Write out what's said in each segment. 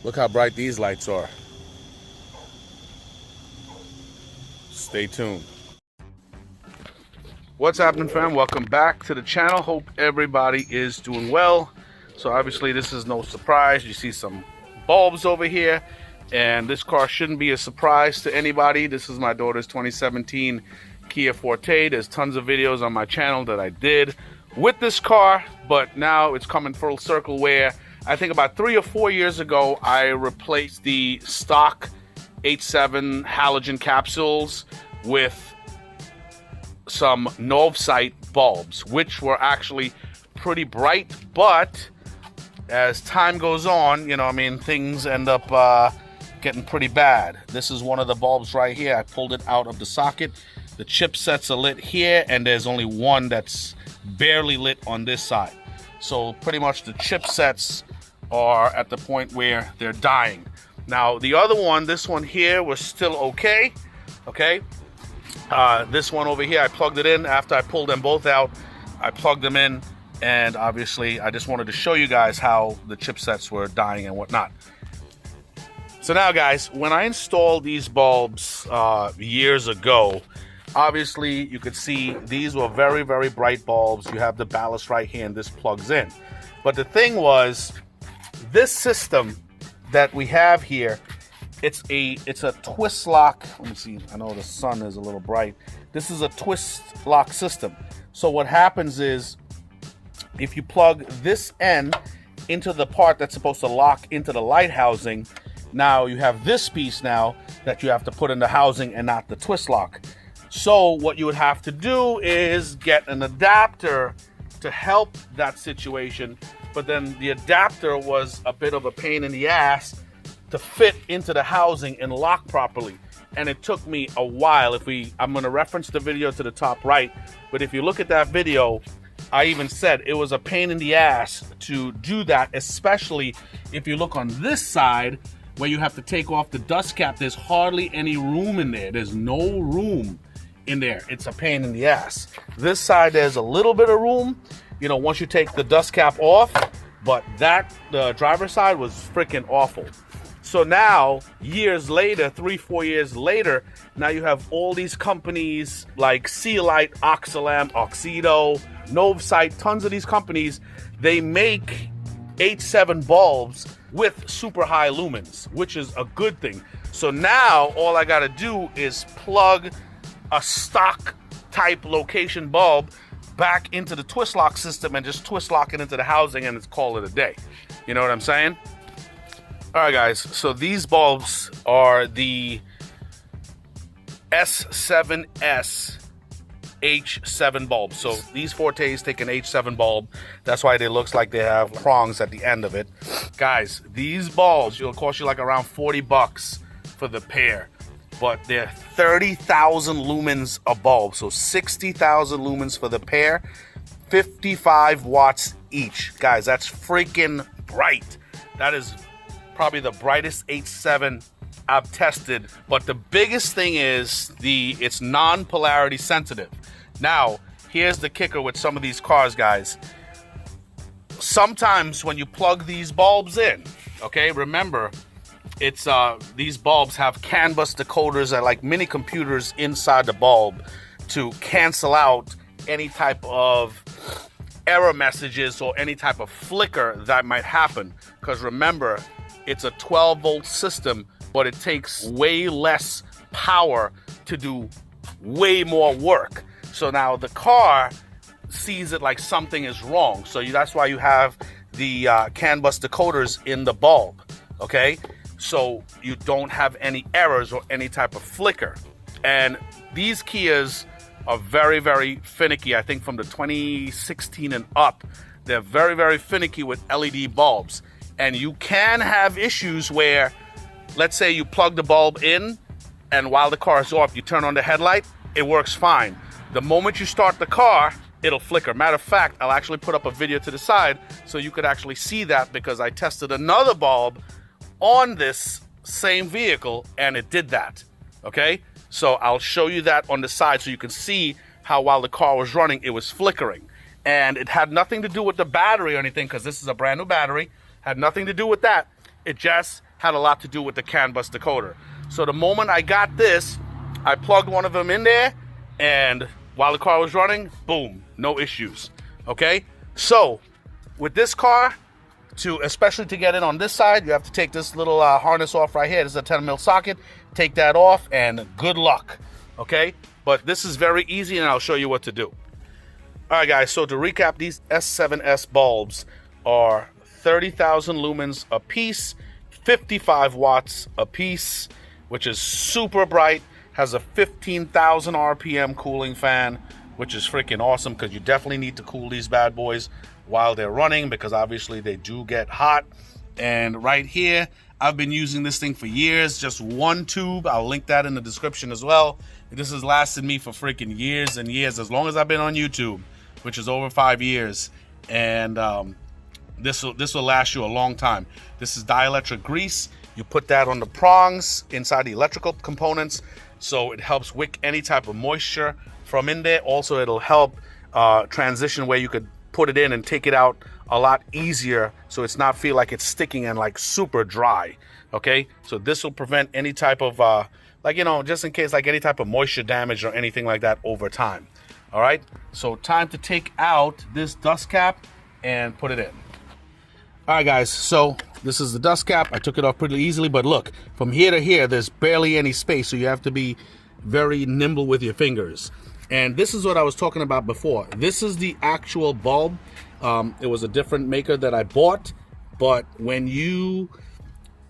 Look how bright these lights are. Stay tuned. What's happening, fam? Welcome back to the channel. Hope everybody is doing well. So obviously this is no surprise. You see some bulbs over here, and this car shouldn't be a surprise to anybody. This is my daughter's 2017 Kia Forte. There's tons of videos on my channel that I did with this car, but now it's coming full circle where I think about 3 or 4 years ago I replaced the stock H7 halogen capsules with some Novsite bulbs, which were actually pretty bright, but as time goes on, you know, I mean, things end up getting pretty bad. This is one of the bulbs right here. I pulled it out of the socket. The chipsets are lit here, and there's only one that's barely lit on this side. So pretty much the chipsets are at the point where they're dying. Now the other one, this one here, was still okay. This one over here, I plugged it in after I pulled them both out. I plugged them in, and obviously I just wanted to show you guys how the chipsets were dying and whatnot. So now, guys, when I installed these bulbs years ago, obviously you could see these were very, very bright bulbs. You have the ballast right here, and this plugs in. But the thing was, this system that we have here, it's a twist lock. Let me see, I know the sun is a little bright. This is a twist lock system. So what happens is, if you plug this end into the part that's supposed to lock into the light housing, now you have this piece now that you have to put in the housing and not the twist lock. So what you would have to do is get an adapter to help that situation, but then the adapter was a bit of a pain in the ass to fit into the housing and lock properly. And it took me a while. I'm gonna reference the video to the top right, but if you look at that video, I even said it was a pain in the ass to do that, especially if you look on this side where you have to take off the dust cap. There's hardly any room in there. There's no room in there. It's a pain in the ass. This side, there's a little bit of room, you know, once you take the dust cap off, but the driver's side was freaking awful. So now, years later, 3-4 years later, now you have all these companies like Sealight, Oxalam, Oxido, Novsite, tons of these companies, they make H7 bulbs with super high lumens, which is a good thing. So now all I gotta do is plug a stock type location bulb back into the twist lock system and just twist lock it into the housing, and it's call it a day. You know what I'm saying? All right, guys, so these bulbs are the S7S H7 bulbs. So these Fortes take an H7 bulb. That's why they looks like they have prongs at the end of it. Guys, these bulbs, it'll cost you like around 40 bucks for the pair, but they're 30,000 lumens a bulb. So 60,000 lumens for the pair, 55 watts each. Guys, that's freaking bright. That is probably the brightest H7 I've tested. But the biggest thing is it's non-polarity sensitive. Now, here's the kicker with some of these cars, guys. Sometimes when you plug these bulbs in, okay, remember, it's these bulbs have CAN bus decoders that are like mini computers inside the bulb to cancel out any type of error messages or any type of flicker that might happen. Because remember, it's a 12-volt system, but it takes way less power to do way more work. So now the car sees it like something is wrong. So that's why you have the CAN bus decoders in the bulb, okay? So you don't have any errors or any type of flicker. And these Kias are very, very finicky. I think from the 2016 and up, they're very, very finicky with LED bulbs. And you can have issues where, let's say you plug the bulb in, and while the car is off, you turn on the headlight, it works fine. The moment you start the car, it'll flicker. Matter of fact, I'll actually put up a video to the side so you could actually see that, because I tested another bulb on this same vehicle and it did that, okay? So I'll show you that on the side so you can see how while the car was running, it was flickering. And it had nothing to do with the battery or anything, because this is a brand new battery. Had nothing to do with that. It just had a lot to do with the CAN bus decoder. So the moment I got this, I plugged one of them in there, and while the car was running, boom, no issues. Okay, so with this car, especially to get it on this side, you have to take this little harness off right here. This is a 10mm socket. Take that off, and good luck. Okay, but this is very easy, and I'll show you what to do. All right, guys, so to recap, these S7S bulbs are 30,000 lumens a piece, 55 watts a piece, which is super bright, has a 15,000 RPM cooling fan, which is freaking awesome, because you definitely need to cool these bad boys while they're running, because obviously they do get hot. And right here, I've been using this thing for years, just one tube. I'll link that in the description as well. This has lasted me for freaking years and years, as long as I've been on YouTube, which is over 5 years. And this will last you a long time. This is dielectric grease. You put that on the prongs inside the electrical components, so it helps wick any type of moisture from in there. Also, it'll help transition where you could put it in and take it out a lot easier, so it's not feel like it's sticking and like super dry. Okay, so this will prevent any type of like, you know, just in case, like any type of moisture damage or anything like that over time. All right, so time to take out this dust cap and put it in. All right, guys, so this is the dust cap. I took it off pretty easily, but look, from here to here, there's barely any space, so you have to be very nimble with your fingers. And this is what I was talking about before. This is the actual bulb. It was a different maker that I bought, but when you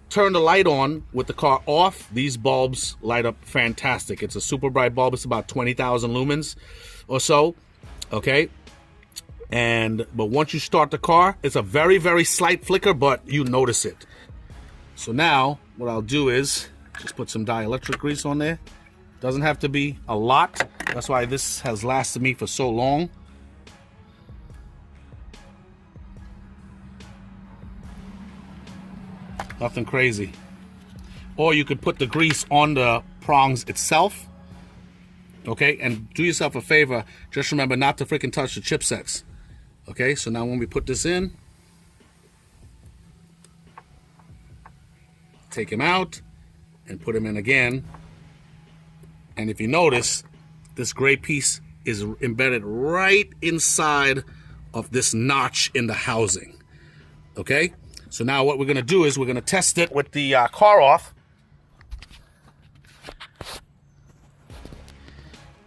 turn the light on with the car off, these bulbs light up fantastic. It's a super bright bulb. It's about 20,000 lumens or so, okay? But once you start the car, it's a very, very slight flicker, but you notice it. So now what I'll do is just put some dielectric grease on there. Doesn't have to be a lot. That's why this has lasted me for so long. Nothing crazy. Or you could put the grease on the prongs itself. Okay, and do yourself a favor. Just remember not to freaking touch the chipsets. Okay, so now when we put this in, take him out and put him in again. And if you notice, this gray piece is embedded right inside of this notch in the housing. Okay, so now what we're gonna do is we're gonna test it with the car off.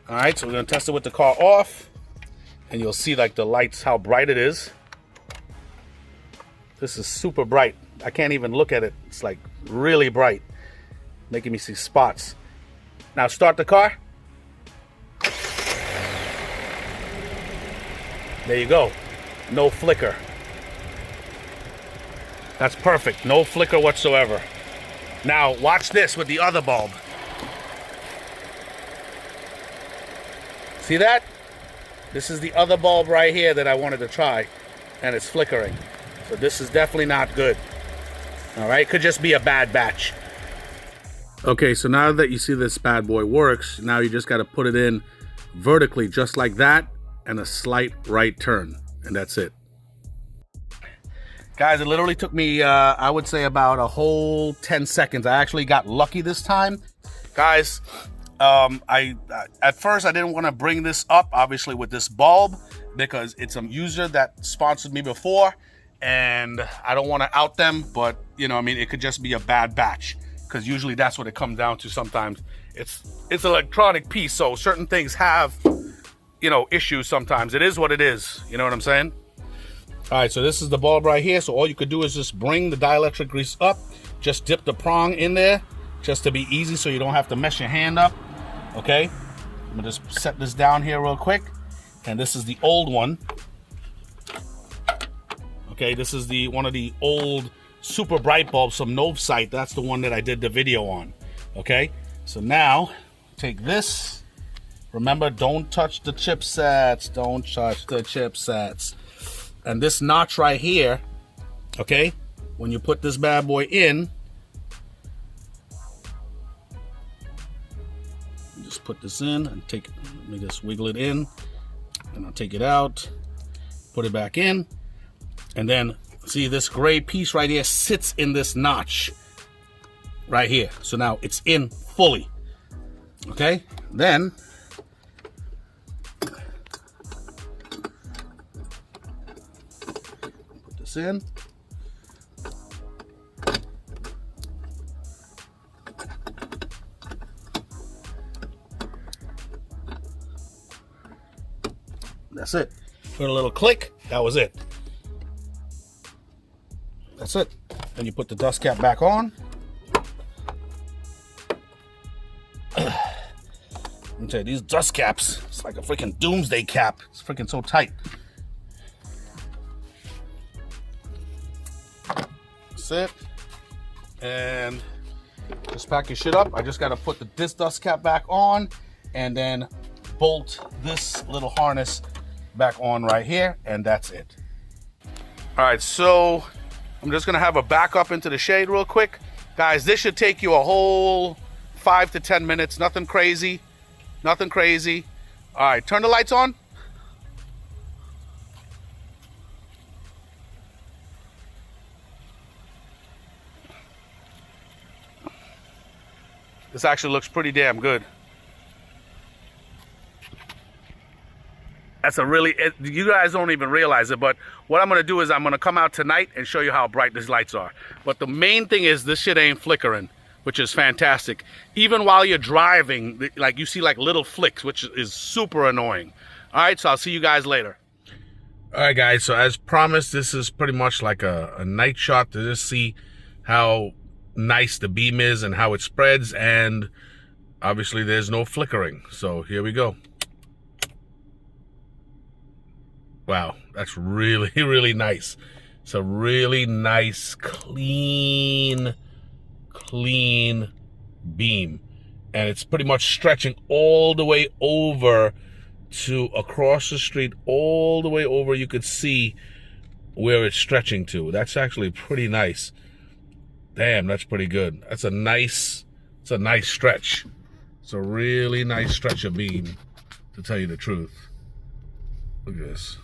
All right, so we're gonna test it with the car off, and you'll see like the lights, how bright it is. This is super bright. I can't even look at it. It's like really bright, making me see spots. Now start the car. There you go. No flicker. That's perfect. No flicker whatsoever. Now watch this with the other bulb. See that? This is the other bulb right here that I wanted to try, and it's flickering. So this is definitely not good. All right, could just be a bad batch. Okay, so now that you see this bad boy works, now you just got to put it in vertically just like that, and a slight right turn, and that's it. Guys, it literally took me, I would say about a whole 10 seconds. I actually got lucky this time. Guys, at first I didn't want to bring this up, obviously, with this bulb, because it's a user that sponsored me before, and I don't want to out them, but, you know, I mean, it could just be a bad batch, because usually that's what it comes down to sometimes. It's an electronic piece, so certain things have, you know, issues sometimes. It is what it is, you know what I'm saying? All right, so this is the bulb right here. So all you could do is just bring the dielectric grease up, just dip the prong in there, just to be easy so you don't have to mess your hand up, okay? I'm gonna just set this down here real quick. And this is the old one. Okay, this is one of the old super bright bulbs from Novsite. That's the one that I did the video on, okay? So now, take this. Remember, don't touch the chipsets. Don't touch the chipsets. And this notch right here, okay, when you put this bad boy in, just put this in and let me just wiggle it in, and I'll take it out, put it back in, and then see this gray piece right here sits in this notch, right here. So now it's in fully. Okay, then put this in. That's it. Put a little click. That was it. That's it. Then you put the dust cap back on. Let me tell you, these dust caps, it's like a freaking doomsday cap. It's freaking so tight. That's it. And just pack your shit up. I just got to put this dust cap back on and then bolt this little harness back on right here, and that's it. All right, so I'm just gonna have a back up into the shade real quick. Guys, this should take you a whole 5 to 10 minutes. Nothing crazy. Nothing crazy. All right, turn the lights on. This actually looks pretty damn good. That's a really, you guys don't even realize it, but what I'm gonna do is I'm gonna come out tonight and show you how bright these lights are. But the main thing is this shit ain't flickering, which is fantastic. Even while you're driving, like you see like little flicks, which is super annoying. All right, so I'll see you guys later. All right, guys, so as promised, this is pretty much like a night shot to just see how nice the beam is and how it spreads, and obviously there's no flickering. So here we go. Wow, that's really, really nice. It's a really nice, clean beam. And it's pretty much stretching all the way over to across the street, all the way over. You could see where it's stretching to. That's actually pretty nice. Damn, that's pretty good. That's a nice, it's a nice stretch. It's a really nice stretch of beam, to tell you the truth. Look at this.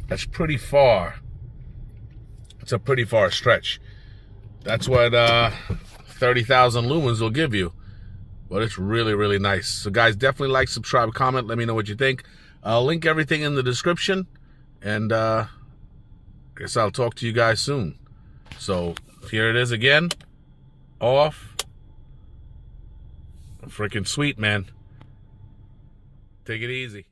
That's pretty far. It's a pretty far stretch. That's what 30,000 lumens will give you. But it's really, really nice. So guys, definitely like, subscribe, comment. Let me know what you think. I'll link everything in the description. And I guess I'll talk to you guys soon. So here it is again. Off. Freaking sweet, man. Take it easy.